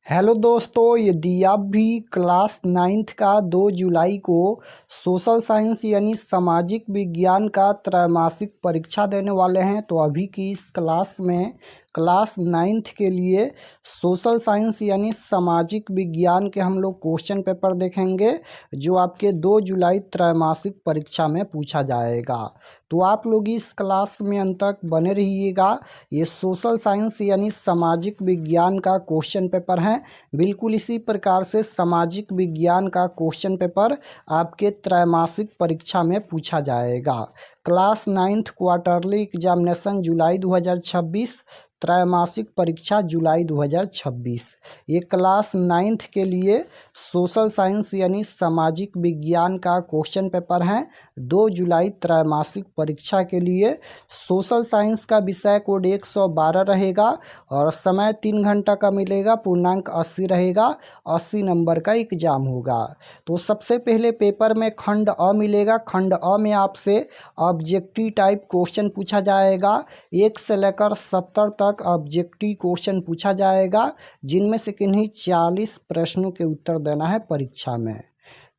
Hello दोस्तों, यदि आप भी क्लास 9th का 2 जुलाई को सोशल साइंस यानी सामाजिक विज्ञान का त्रैमासिक परीक्षा देने वाले हैं तो अभी की इस क्लास में क्लास 9th के लिए सोशल साइंस यानी सामाजिक विज्ञान के हम लोग क्वेश्चन पेपर देखेंगे जो आपके 2 जुलाई त्रैमासिक परीक्षा में पूछा जाएगा। तो आप लोग इस क्लास में अंत तक बने रहिएगा। ये सोशल साइंस यानी सामाजिक विज्ञान का क्वेश्चन पेपर है। बिल्कुल इसी प्रकार से सामाजिक विज्ञान का क्वेश्चन पेपर आपके त्रैमासिक परीक्षा में पूछा जाएगा। क्लास 9th क्वार्टरली एग्जामिनेशन जुलाई 2026, त्रैमासिक परीक्षा जुलाई 2026। ये क्लास 9th के लिए सोशल साइंस यानी सामाजिक विज्ञान का क्वेश्चन पेपर है। 2 जुलाई त्रैमासिक परीक्षा के लिए सोशल साइंस का विषय कोड 112 रहेगा और समय 3 घंटा का मिलेगा। पूर्णांक 80 रहेगा। 80 नंबर का एग्जाम होगा। तो सबसे पहले पेपर में खंड अ मिलेगा। खंड अ में आपसे ऑब्जेक्टिव टाइप क्वेश्चन पूछा जाएगा। 1 से लेकर 70 तक ऑब्जेक्टिव क्वेश्चन पूछा जाएगा, जिनमें से किन्हीं 40 प्रश्नों के उत्तर देना है परीक्षा में।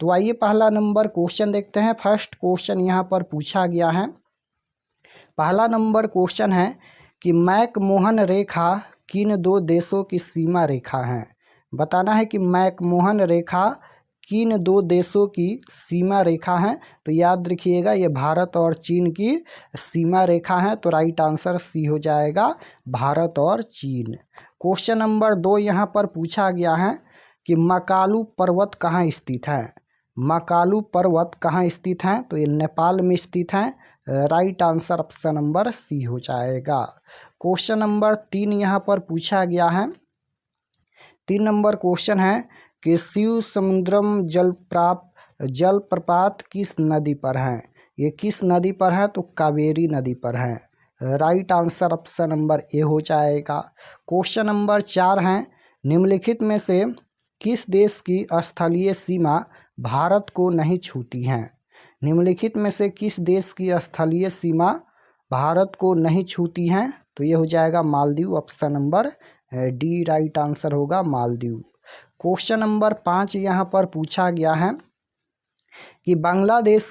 तो आइए पहला नंबर क्वेश्चन देखते हैं। फर्स्ट क्वेश्चन यहाँ पर पूछा गया है। पहला नंबर क्वेश्चन है कि मैकमोहन रेखा किन 2 देशों की सीमा रेखा है। बताना है कि मैकमोहन रेखा किन 2 देशों की सीमा रेखा है। तो याद रखिएगा ये भारत और चीन की सीमा रेखा है। तो राइट आंसर सी हो जाएगा, भारत और चीन। क्वेश्चन नंबर 2 यहाँ पर पूछा गया है कि मकालू पर्वत कहाँ स्थित है। मकालू पर्वत कहाँ स्थित है। तो ये नेपाल में स्थित है। Right answer option number c हो जाएगा। क्वेश्चन नंबर 3 यहाँ पर पूछा गया है। 3 नंबर क्वेश्चन है कि शिव समुद्रम जलप्रपात किस नदी पर है। ये किस नदी पर है। तो कावेरी नदी पर है। Right answer option number A हो जाएगा। क्वेश्चन नंबर 4 है, निम्नलिखित में से किस देश की स्थलीय सीमा भारत को नहीं छूती है। निम्नलिखित में से किस देश की स्थलीय सीमा भारत को नहीं छूती है। तो ये हो जाएगा Maldives. Option number D right answer होगा, मालदीव। क्वेश्चन नंबर 5 यहाँ पर पूछा गया है कि बांग्लादेश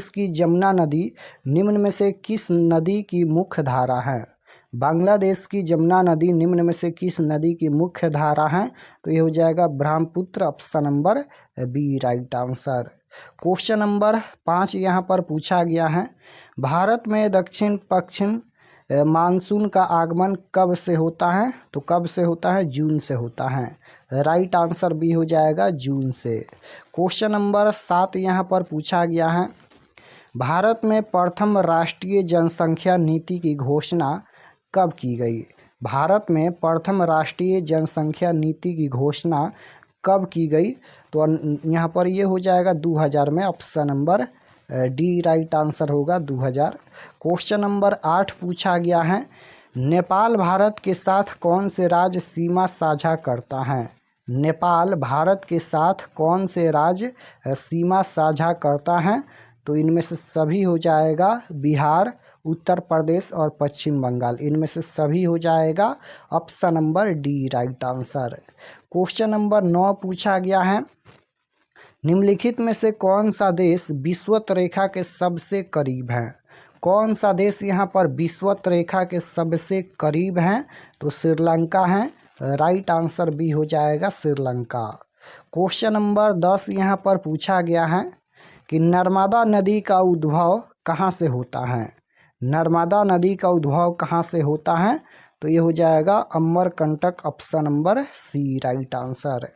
की यमुना नदी निम्न में से किस नदी की मुख्य धारा है। बांग्लादेश की यमुना नदी निम्न में से किस नदी की मुख्य धारा है। तो ये हो जाएगा Brahmaputra. Option number b right answer. Question number 5 यहाँ पर पूछा गया है, भारत में दक्षिण पश्चिम मानसून का आगमन कब से होता है। तो कब से होता है। जून से होता है। राइट आंसर बी हो जाएगा, जून से। क्वेश्चन नंबर 7 यहाँ पर पूछा गया है, भारत में प्रथम राष्ट्रीय जनसंख्या नीति की घोषणा कब की गई। भारत में प्रथम राष्ट्रीय जनसंख्या नीति की घोषणा कब की गई। तो यहाँ पर ये हो जाएगा 2000 में। Option number D right answer होगा, 2000। क्वेश्चन नंबर 8 पूछा गया है, नेपाल भारत के साथ कौन से राज्य सीमा साझा करता है। नेपाल भारत के साथ कौन से राज्य सीमा साझा करता है। तो इनमें से सभी हो जाएगा, बिहार, उत्तर प्रदेश और पश्चिम बंगाल। इनमें से सभी हो जाएगा। Option number D right answer. Question number 9 पूछा गया है, निम्नलिखित में से कौन सा देश विषुवत रेखा के सबसे करीब है। कौन सा देश यहाँ पर विषुवत रेखा के सबसे करीब है। तो श्रीलंका है। राइट आंसर बी हो जाएगा, श्रीलंका। क्वेश्चन नंबर 10 यहाँ पर पूछा गया है कि नर्मदा नदी का उद्भव कहाँ से होता है। नर्मदा नदी का उद्भव कहाँ से होता है। तो ये हो जाएगा Amarkantak. Option number c right answer.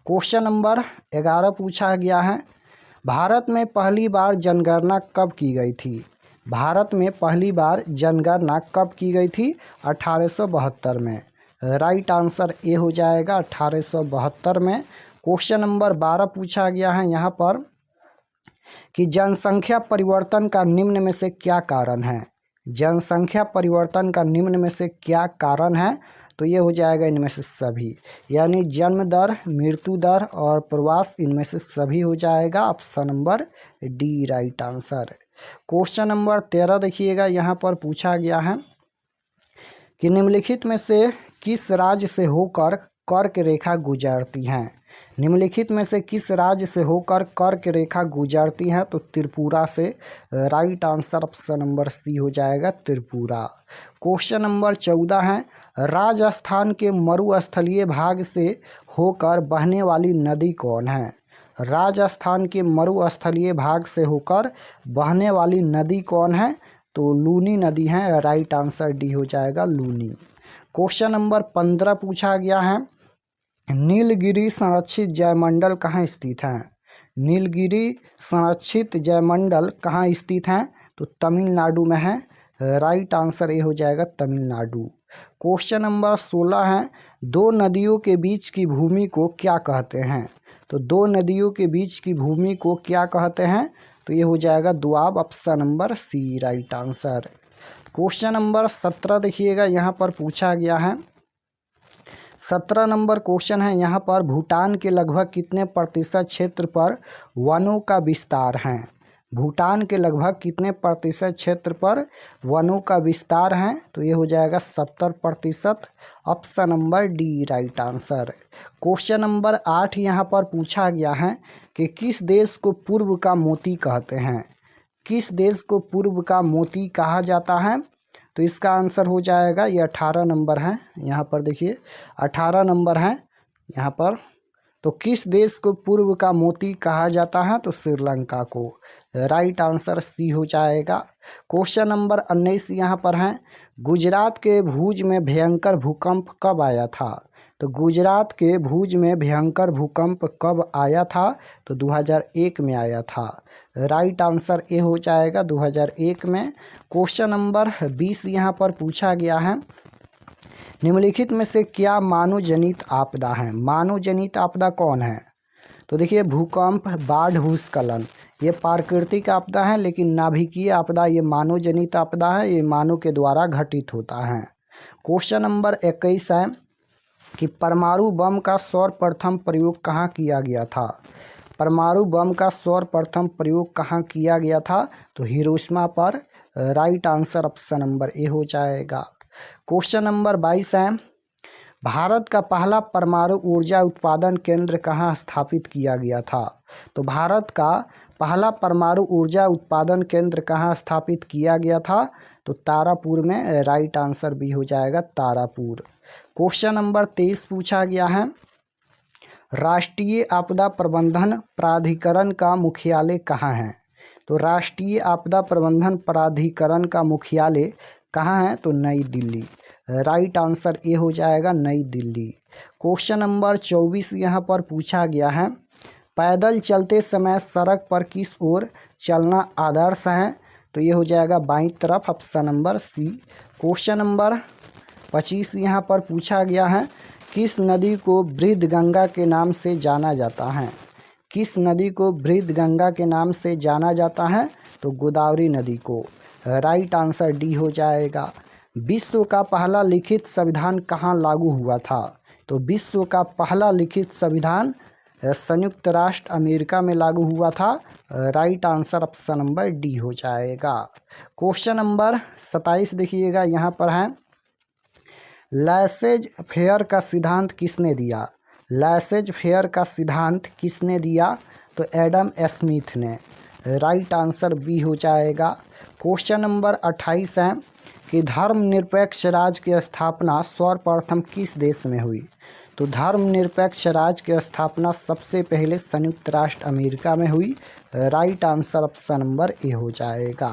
Question number 11 पूछा गया है, भारत में पहली बार जनगणना कब की गई थी। भारत में पहली बार जनगणना कब की गई थी। 1872 में। राइट आंसर ए हो जाएगा, 1872 में। क्वेश्चन नंबर 12 पूछा गया है यहाँ पर कि जनसंख्या परिवर्तन का निम्न में से क्या कारण है। जनसंख्या परिवर्तन का निम्न में से क्या कारण है। तो ये हो जाएगा इनमें से सभी, यानी जन्म दर, मृत्यु दर और प्रवास, इनमें से सभी हो जाएगा। Option number D right answer. Question number 13 देखिएगा, यहाँ पर पूछा गया है कि निम्नलिखित में से किस राज्य से होकर कर्क रेखा गुजरती हैं। निम्नलिखित में से किस राज्य से होकर कर्क रेखा गुजरती हैं? तो त्रिपुरा से। Right answer option number c हो जाएगा, त्रिपुरा। क्वेश्चन नंबर 14 है, राजस्थान के मरुस्थलीय भाग से होकर बहने वाली नदी कौन है? राजस्थान के मरुस्थलीय भाग से होकर बहने वाली नदी कौन है? तो लूनी नदी है। राइट आंसर डी हो जाएगा, लूनी। क्वेश्चन नंबर 15 पूछा गया है, नीलगिरी संरक्षित जैवमंडल कहाँ स्थित है? नीलगिरी संरक्षित जैवमंडल कहाँ स्थित है? तो तमिलनाडु में है। राइट आंसर ए हो जाएगा, तमिलनाडु। क्वेश्चन नंबर 16 है, दो नदियों के बीच की भूमि को क्या कहते हैं? तो दो नदियों के बीच की भूमि को क्या कहते हैं? तो ये हो जाएगा Doab, option number c right answer. Question number 17 देखिएगा, यहाँ पर पूछा गया है, 17 नंबर क्वेश्चन है, यहाँ पर भूटान के लगभग कितने प्रतिशत क्षेत्र पर वनों का विस्तार है? भूटान के लगभग कितने प्रतिशत क्षेत्र पर वनों का विस्तार है? तो ये हो जाएगा 70%, option number D right answer. Question number 8 यहाँ पर पूछा गया है कि किस देश को पूर्व का मोती कहते हैं? किस देश को पूर्व का मोती कहा जाता है? तो इसका आंसर हो जाएगा, ये 18 नंबर है। यहाँ पर देखिए 18 नंबर है यहाँ पर। तो किस देश को पूर्व का मोती कहा जाता है? तो श्रीलंका को। राइट आंसर सी हो जाएगा। क्वेश्चन नंबर 19 यहाँ पर है, गुजरात के भुज में भयंकर भूकंप कब आया था? तो गुजरात के भुज में भयंकर भूकंप कब आया था? तो 2001 में आया था। राइट आंसर ए हो जाएगा, 2001 में। क्वेश्चन नंबर 20 यहाँ पर पूछा गया है, निम्नलिखित में से क्या मानव जनित आपदा है? मानव जनित आपदा कौन है? तो देखिए भूकंप, बाढ़, भूस्खलन ये प्राकृतिक आपदा है, लेकिन नाभिकीय आपदा ये मानव जनित आपदा है, ये मानव के द्वारा घटित होता है। क्वेश्चन नंबर 21 है कि परमाणु बम का सर्वप्रथम प्रयोग कहाँ किया गया था? परमाणु बम का सर्वप्रथम प्रयोग कहाँ किया गया था? तो हिरोशिमा पर। Right answer option number A हो जाएगा। क्वेश्चन नंबर 22 है, भारत का पहला परमाणु ऊर्जा उत्पादन केंद्र कहाँ स्थापित किया गया था? तो भारत का पहला परमाणु ऊर्जा उत्पादन केंद्र कहाँ स्थापित किया गया था? तो तारापुर में। राइट आंसर बी हो जाएगा, तारापुर। क्वेश्चन नंबर 23 पूछा गया है, राष्ट्रीय आपदा प्रबंधन प्राधिकरण का मुख्यालय कहाँ है? तो राष्ट्रीय आपदा प्रबंधन प्राधिकरण का मुख्यालय कहाँ है? तो नई दिल्ली। राइट आंसर ए हो जाएगा, नई दिल्ली। क्वेश्चन नंबर 24 यहाँ पर पूछा गया है, पैदल चलते समय सड़क पर किस ओर चलना आदर्श है? तो ये हो जाएगा बाईं तरफ, option number c. Question number 25 यहाँ पर पूछा गया है, किस नदी को बृहद गंगा के नाम से जाना जाता है? किस नदी को बृहद गंगा के नाम से जाना जाता है? तो गोदावरी नदी को। राइट आंसर डी हो जाएगा। विश्व का पहला लिखित संविधान कहाँ लागू हुआ था? तो विश्व का पहला लिखित संविधान संयुक्त राष्ट्र अमेरिका में लागू हुआ था। Right answer option number D हो जाएगा। क्वेश्चन नंबर 27 देखिएगा, यहाँ पर है, लैसेज फेयर का सिद्धांत किसने दिया? लैसेज फेयर का सिद्धांत किसने दिया? तो एडम स्मिथ ने। राइट आंसर बी हो जाएगा। क्वेश्चन नंबर 28 है कि धर्मनिरपेक्ष राज्य की स्थापना सर्वप्रथम किस देश में हुई? तो धर्मनिरपेक्ष राज्य की स्थापना सबसे पहले संयुक्त राष्ट्र अमेरिका में हुई। Right answer option number A हो जाएगा।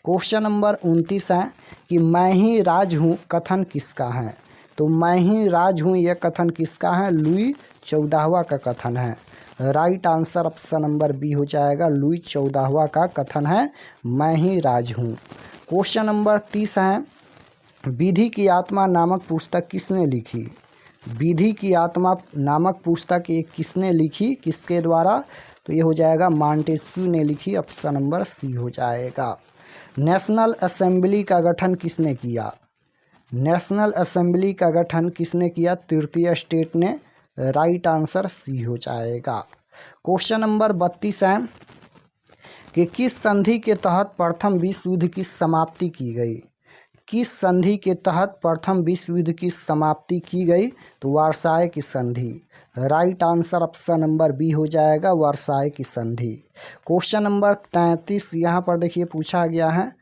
क्वेश्चन नंबर 29 है कि मैं ही राज हूँ कथन किसका है? तो मैं ही राज हूँ यह कथन किसका है? लुई 14वां का कथन है। Right answer option number b हो जाएगा, लुई 14वां का कथन है, मैं ही राज हूँ। क्वेश्चन नंबर 30 है, विधि की आत्मा नामक पुस्तक किसने लिखी? विधि की आत्मा नामक पुस्तक ये किसने लिखी, किसके द्वारा? तो ये हो जाएगा मॉन्टेस्क्यू ने लिखी, ऑप्शन नंबर सी हो जाएगा। नेशनल असेंबली का गठन किसने किया? नेशनल असेंबली का गठन किसने किया? तृतीय स्टेट ने। राइट आंसर सी हो जाएगा। क्वेश्चन नंबर 32 है कि किस संधि के तहत प्रथम विश्व युद्ध की समाप्ति की गई? किस संधि के तहत प्रथम विश्व युद्ध की समाप्ति की गई? तो वर्साय की संधि। Right answer option number b हो जाएगा, वर्साय की संधि। क्वेश्चन नंबर 33 यहाँ पर देखिए पूछा गया है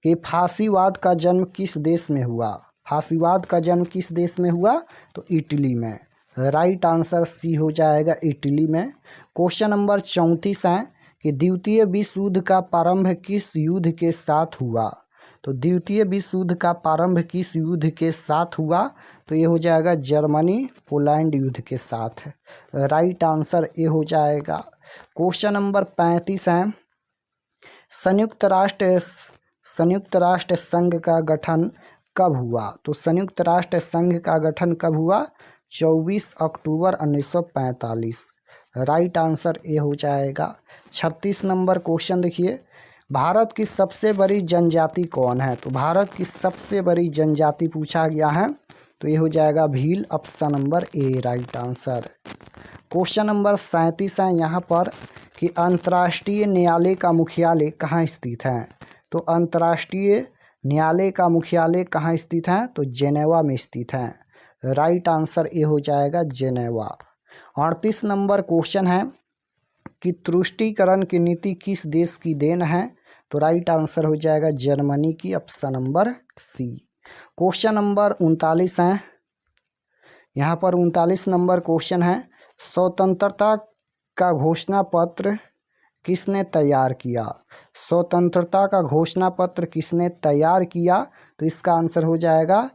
कि फांसीवाद का जन्म किस देश में हुआ? फांसीवाद का जन्म किस देश में हुआ? तो इटली में। राइट आंसर सी हो जाएगा, इटली में। क्वेश्चन नंबर 34 है कि द्वितीय विश्व युद्ध का प्रारंभ किस युद्ध के साथ हुआ? तो द्वितीय विश्व युद्ध का प्रारंभ किस युद्ध के साथ हुआ? तो ये हो जाएगा जर्मनी पोलैंड युद्ध के साथ। राइट आंसर ए हो जाएगा। क्वेश्चन नंबर 35 है संयुक्त राष्ट्र संघ का गठन कब हुआ? तो संयुक्त राष्ट्र संघ का गठन कब हुआ? 24 अक्टूबर 1945। राइट आंसर ए हो जाएगा। 36 नंबर क्वेश्चन देखिए, भारत की सबसे बड़ी जनजाति कौन है? तो भारत की सबसे बड़ी जनजाति पूछा गया है, तो ये हो जाएगा Bhil, option number A right answer. Question number 37 है यहाँ पर कि अंतर्राष्ट्रीय न्यायालय का मुख्यालय कहाँ स्थित है? तो अंतर्राष्ट्रीय न्यायालय का मुख्यालय कहाँ स्थित है? तो जेनेवा में स्थित है। राइट आंसर ए हो जाएगा, जेनेवा। 38 नंबर क्वेश्चन है कि तुष्टीकरण की नीति किस देश की देन है? तो राइट आंसर हो जाएगा जर्मनी की, option number c. Question number 39 है यहाँ पर 39 नंबर क्वेश्चन है स्वतंत्रता का घोषणा पत्र किसने तैयार किया? स्वतंत्रता का घोषणा पत्र किसने तैयार किया? तो इसका आंसर हो जाएगा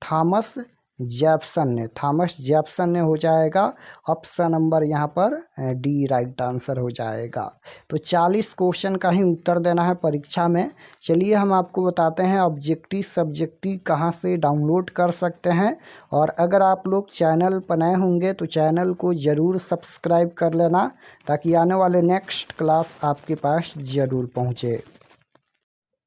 थॉमस जेफरसन ने हो जाएगा, ऑप्शन नंबर यहाँ पर डी राइट आंसर हो जाएगा। तो 40 क्वेश्चन का ही उत्तर देना है परीक्षा में। चलिए हम आपको बताते हैं ऑब्जेक्टिव सब्जेक्टिव कहाँ से डाउनलोड कर सकते हैं। और अगर आप लोग चैनल पर नए होंगे तो चैनल को ज़रूर सब्सक्राइब कर लेना, ताकि आने वाले नेक्स्ट क्लास आपके पास ज़रूर पहुँचे।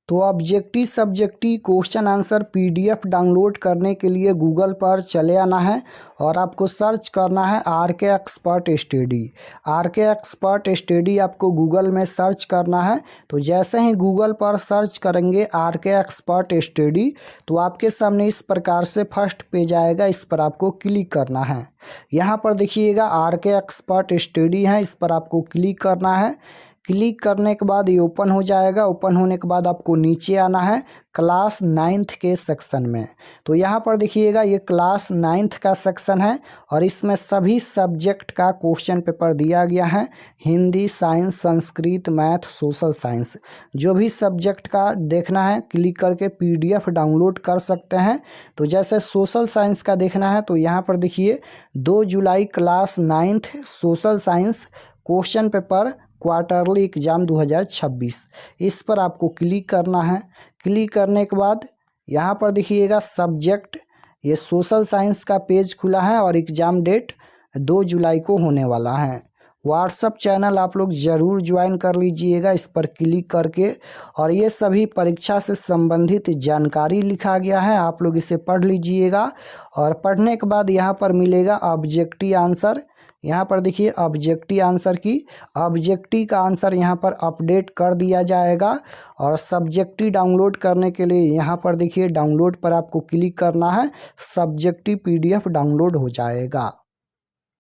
तो objective subjective question answer PDF download करने के लिए गूगल पर चले आना है और आपको सर्च करना है RK expert study. RK expert study आपको गूगल में सर्च करना है। तो जैसे ही गूगल पर सर्च करेंगे RK एक्सपर्ट स्टडी, तो आपके सामने इस प्रकार से फर्स्ट पेज आएगा, इस पर आपको क्लिक करना है। यहाँ पर देखिएगा RK एक्सपर्ट स्टडी है, इस पर आपको क्लिक करना है। क्लिक करने के बाद ये ओपन हो जाएगा। ओपन होने के बाद आपको नीचे आना है क्लास 9th के सेक्शन में। तो यहाँ पर देखिएगा ये क्लास 9th का सेक्शन है और इसमें सभी सब्जेक्ट का क्वेश्चन पेपर दिया गया है, Hindi, science, Sanskrit, math, social science. जो भी सब्जेक्ट का देखना है क्लिक करके PDF डाउनलोड कर सकते हैं। तो जैसे सोशल साइंस का देखना है तो यहाँ पर देखिए 2 जुलाई class 9th social science question paper quarterly exam 2026, इस पर आपको क्लिक करना है। क्लिक करने के बाद यहाँ पर देखिएगा सब्जेक्ट, ये सोशल साइंस का पेज खुला है और एग्ज़ाम डेट 2 जुलाई को होने वाला है। व्हाट्सअप चैनल आप लोग ज़रूर ज्वाइन कर लीजिएगा इस पर क्लिक करके। और ये सभी परीक्षा से संबंधित जानकारी लिखा गया है, आप लोग इसे पढ़ लीजिएगा। और पढ़ने के बाद यहाँ पर मिलेगा ऑब्जेक्टिव आंसर। यहाँ पर देखिए ऑब्जेक्टिव का आंसर यहाँ पर अपडेट कर दिया जाएगा। और सब्जेक्टिव डाउनलोड करने के लिए यहाँ पर देखिए डाउनलोड पर आपको क्लिक करना है, सब्जेक्टिव PDF डाउनलोड हो जाएगा।